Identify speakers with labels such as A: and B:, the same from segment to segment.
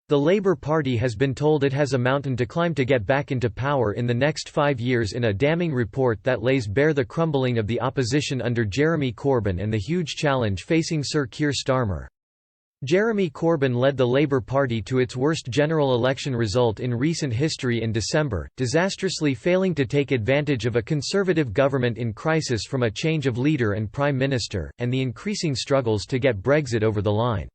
A: The Labour Party has been told it has a mountain to climb to get back into power in the next 5 years in a damning report that lays bare the crumbling of the opposition under Jeremy Corbyn and the huge challenge facing Sir Keir Starmer. Jeremy Corbyn led the Labour Party to its worst general election result in recent history in December, disastrously failing to take advantage of a Conservative government in crisis from a change of leader and Prime Minister, and the increasing struggles to get Brexit over the line.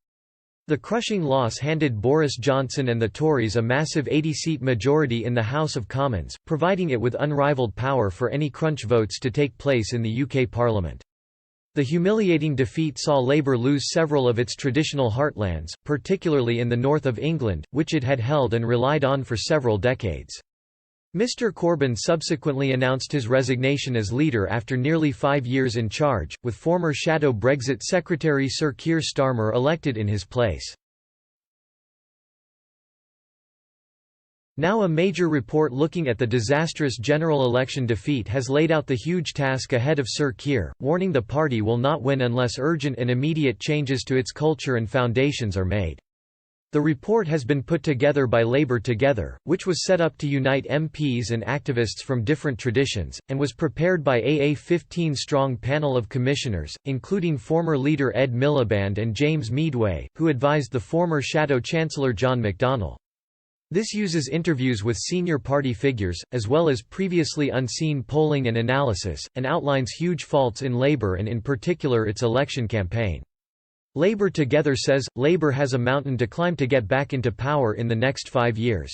A: The crushing loss handed Boris Johnson and the Tories a massive 80-seat majority in the House of Commons, providing it with unrivalled power for any crunch votes to take place in the UK Parliament. The humiliating defeat saw Labour lose several of its traditional heartlands, particularly in the north of England, which it had held and relied on for several decades. Mr Corbyn subsequently announced his resignation as leader after nearly 5 years in charge, with former shadow Brexit Secretary Sir Keir Starmer elected in his place. Now a major report looking at the disastrous general election defeat has laid out the huge task ahead of Sir Keir, warning the party will not win unless urgent and immediate changes to its culture and foundations are made. The report has been put together by Labour Together, which was set up to unite MPs and activists from different traditions, and was prepared by a 15-strong panel of commissioners, including former leader Ed Miliband and James Meadway, who advised the former Shadow Chancellor John McDonnell. This uses interviews with senior party figures, as well as previously unseen polling and analysis, and outlines huge faults in Labour and in particular its election campaign. Labour Together says, Labour has a mountain to climb to get back into power in the next 5 years.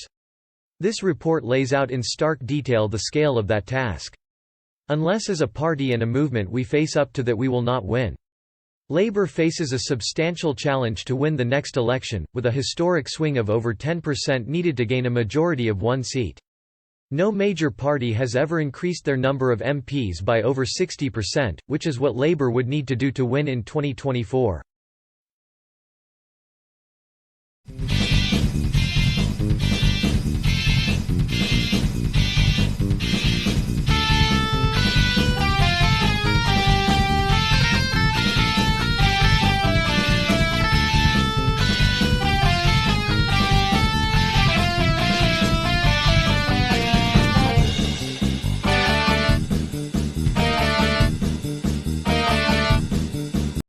A: This report lays out in stark detail the scale of that task. Unless as a party and a movement we face up to that, we will not win. Labour faces a substantial challenge to win the next election, with a historic swing of over 10% needed to gain a majority of 1 seat. No major party has ever increased their number of MPs by over 60%, which is what Labour would need to do to win in 2024.